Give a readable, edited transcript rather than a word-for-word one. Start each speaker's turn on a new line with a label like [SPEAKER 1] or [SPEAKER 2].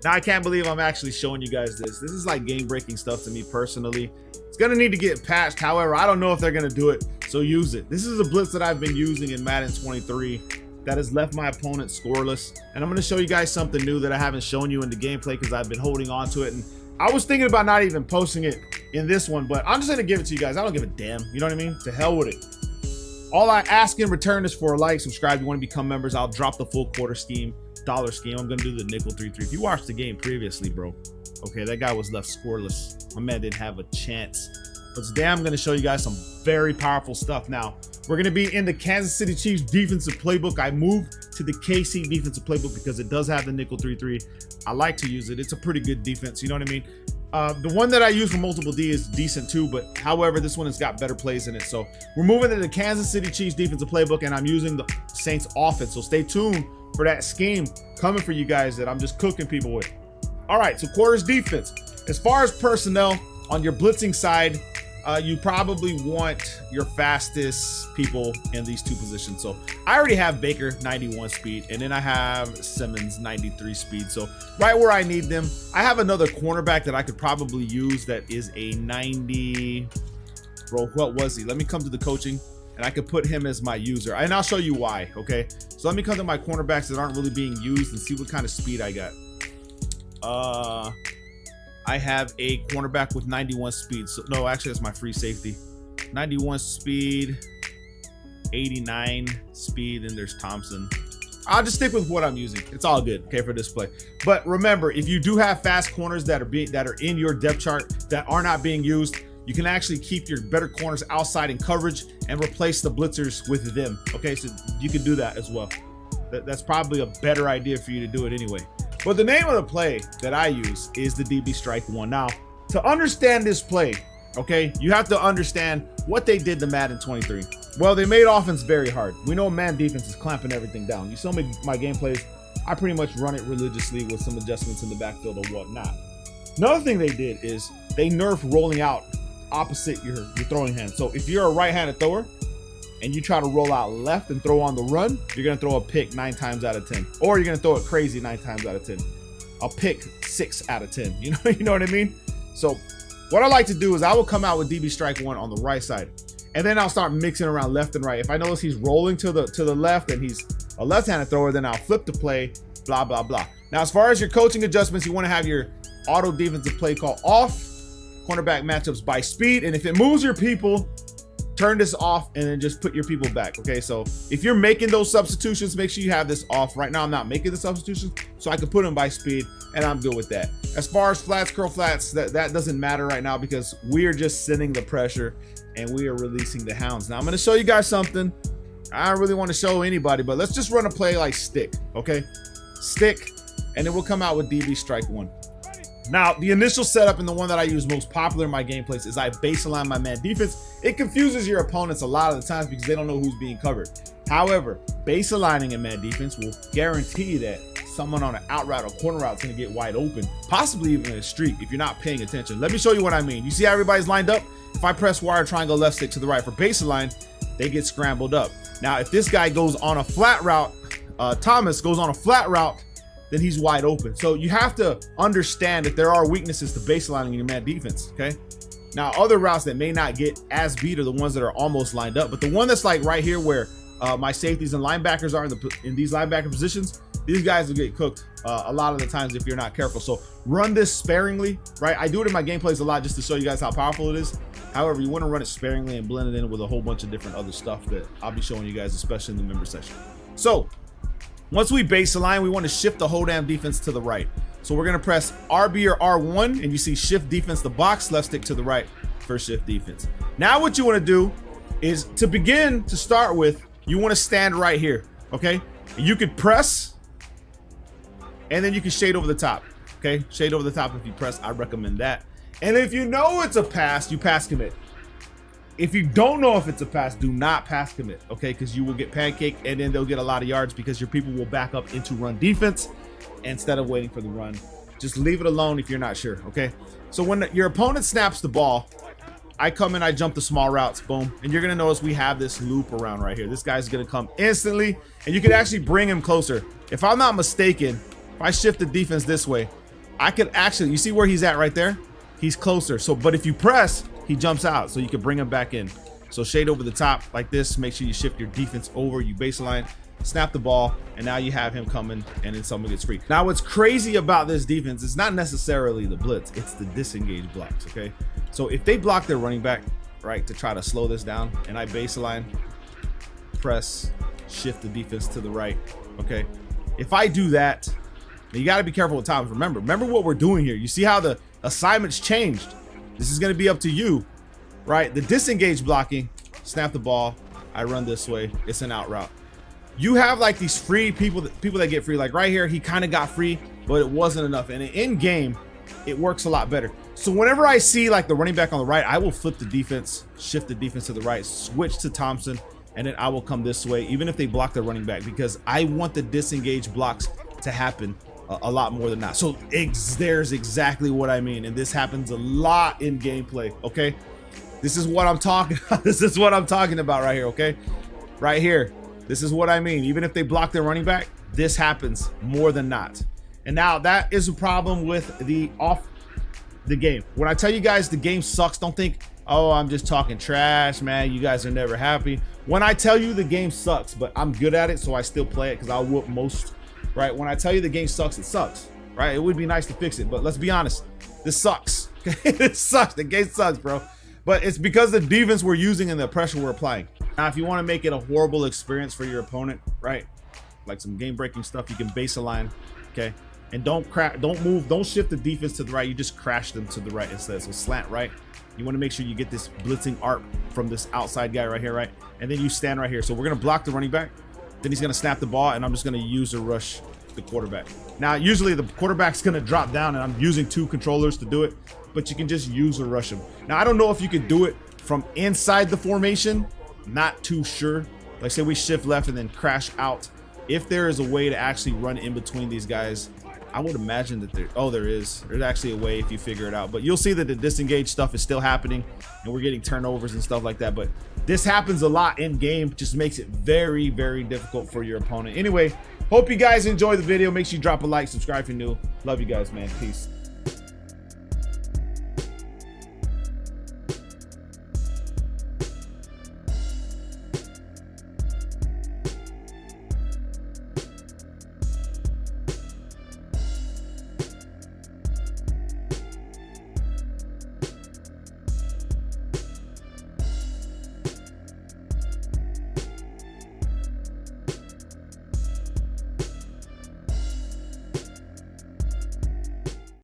[SPEAKER 1] Now, I can't believe I'm actually showing you guys this. This is like game-breaking stuff to me personally. It's going to need to get patched. However, I don't know if they're going to do it, so use it. This is a blitz that I've been using in Madden 23 that has left my opponent scoreless. And I'm going to show you guys something new that I haven't shown you in the gameplay because I've been holding on to it. And I was thinking about not even posting it in this one, but I'm just going to give it to you guys. I don't give a damn. You know what I mean? To hell with it. All I ask in return is for a like, subscribe. You want to become members, I'll drop the full quarter scheme, dollar scheme. I'm going to do the nickel 3-3. If you watched the game previously, bro, okay, that guy was left scoreless. My man didn't have a chance. But today I'm going to show you guys some very powerful stuff. Now, we're going to be in the Kansas City Chiefs defensive playbook. I moved to the KC defensive playbook because it does have the nickel 3-3. I like to use it. It's a pretty good defense. You know what I mean? The one that I use for multiple D is decent too, but however, this one has got better plays in it. So we're moving to the Kansas City Chiefs defensive playbook, and I'm using the Saints offense. So stay tuned for that scheme coming for you guys that I'm just cooking people with. All right, so quarters defense. As far as personnel on your blitzing side, you probably want your fastest people in these two positions. So I already have Baker 91 speed, and then I have Simmons 93 speed. So right where I need them. I have another cornerback that I could probably use that is a 90. Bro, what was he? Let me come to the coaching and I could put him as my user, and I'll show you why. Okay, so let me come to my cornerbacks that aren't really being used and see what kind of speed I got. I have a cornerback with 91 speed. So no, actually that's my free safety. 91 speed, 89 speed, and there's Thompson. I'll just stick with what I'm using. It's all good, okay, for display. But remember, if you do have fast corners that are in your depth chart that are not being used, you can actually keep your better corners outside in coverage and replace the blitzers with them. Okay, so you can do that as well. That's probably a better idea for you to do it anyway. But the name of the play that I use is the DB strike one. Now, to understand this play, okay, you have to understand what they did to Madden 23. Well, they made offense very hard. We know man defense is clamping everything down. You saw me my gameplays. I pretty much run it religiously with some adjustments in the backfield or whatnot. Another thing they did is they nerfed rolling out opposite your throwing hand. So if you're a right-handed thrower and you try to roll out left and throw on the run, you're gonna throw a pick 9 times out of 10, or you're gonna throw it crazy 9 times out of 10. I'll pick 6 out of 10. You know what I mean? So what I like to do is I will come out with DB strike one on the right side, and then I'll start mixing around left and right. If I notice he's rolling to the left and he's a left-handed thrower, then I'll flip the play, blah, blah, blah. Now, as far as your coaching adjustments, you want to have your auto defensive play call off, cornerback matchups by speed, and if it moves your people, turn this off and then just put your people back. Okay, so if you're making those substitutions, make sure you have this off. Right now I'm not making the substitutions, so I can put them by speed, and I'm good with that. As far as flats, curl flats, that doesn't matter right now because we're just sending the pressure and we are releasing the hounds. Now I'm going to show you guys something. I don't really want to show anybody, but let's just run a play like stick. Okay, stick, and then we'll come out with DB strike one. Now, the initial setup and the one that I use most popular in my gameplays is I base align my man defense. It confuses your opponents a lot of the times because they don't know who's being covered. However, base aligning in man defense will guarantee that someone on an out route or corner route is going to get wide open, possibly even a streak if you're not paying attention. Let me show you what I mean. You see how everybody's lined up? If I press wire triangle left stick to the right for base align, they get scrambled up. Now, if this guy goes on a flat route, Thomas goes on a flat route, then he's wide open. So you have to understand that there are weaknesses to baselining in your man defense, okay? Now, other routes that may not get as beat are the ones that are almost lined up, but the one that's like right here where my safeties and linebackers are in these linebacker positions, these guys will get cooked a lot of the times if you're not careful. So run this sparingly, right? I do it in my gameplays a lot just to show you guys how powerful it is. However, you want to run it sparingly and blend it in with a whole bunch of different other stuff that I'll be showing you guys, especially in the member section. So once we base align, we want to shift the whole damn defense to the right. So we're going to press RB or R1, and you see shift defense the box, left stick to the right for shift defense. Now what you want to do is to begin to start with, you want to stand right here, okay? You could press, and then you can shade over the top, okay? Shade over the top if you press, I recommend that. And if you know it's a pass, you pass commit. If you don't know if it's a pass, do not pass commit, okay? Because you will get pancaked and then they'll get a lot of yards because your people will back up into run defense instead of waiting for the run. Just leave it alone if you're not sure, okay? So when your opponent snaps the ball, I come in, I jump the small routes, boom. And you're gonna notice we have this loop around right here. This guy's gonna come instantly, and you can actually bring him closer. If I'm not mistaken, if I shift the defense this way, I could actually, you see where he's at right there? He's closer. So, but if you press, he jumps out. So you can bring him back in. So shade over the top like this. Make sure you shift your defense over. You baseline, snap the ball, and now you have him coming, and then someone gets free. Now, what's crazy about this defense is not necessarily the blitz. It's the disengage blocks, okay? So if they block their running back, right, to try to slow this down, and I baseline, press, shift the defense to the right, okay? If I do that, you got to be careful with times. Remember what we're doing here. You see how the assignments changed. This is going to be up to you, right? The disengage blocking, snap the ball, I run this way, it's an out route. You have like these free people that get free. Like right here, he kind of got free, but it wasn't enough. And in game, it works a lot better. So whenever I see like the running back on the right, I will flip the defense, shift the defense to the right, switch to Thompson, and then I will come this way, even if they block the running back, because I want the disengage blocks to happen a lot more than not. So there's exactly what I mean. And this happens a lot in gameplay, okay? This is what I'm talking about. This is what I'm talking about right here, okay? Right here. This is what I mean. Even if they block their running back, this happens more than not. And now that is a problem with the game. When I tell you guys the game sucks, don't think, oh, I'm just talking trash, man. You guys are never happy. When I tell you the game sucks, but I'm good at it, so I still play it because I'll whoop most, right? When I tell you the game sucks, it sucks, right? It would be nice to fix it, but let's be honest. This sucks. It sucks. The game sucks, bro. But it's because the defense we're using and the pressure we're applying. Now, if you want to make it a horrible experience for your opponent, right? Like some game-breaking stuff, you can base a line, okay? And don't move, don't shift the defense to the right. You just crash them to the right instead. So slant right. You want to make sure you get this blitzing arc from this outside guy right here, right? And then you stand right here. So we're going to block the running back. Then he's going to snap the ball, and I'm just going to use a rush the quarterback. Now, usually the quarterback's going to drop down, and I'm using 2 controllers to do it, but you can just use a rush him. Now, I don't know if you could do it from inside the formation. Not too sure. Like say we shift left and then crash out. If there is a way to actually run in between these guys, I would imagine that there is. There's actually a way if you figure it out. But you'll see that the disengage stuff is still happening, and we're getting turnovers and stuff like that. But this happens a lot in game. Just makes it very, very difficult for your opponent. Anyway, hope you guys enjoy the video. Make sure you drop a like, subscribe if you're new. Love you guys, man. Peace.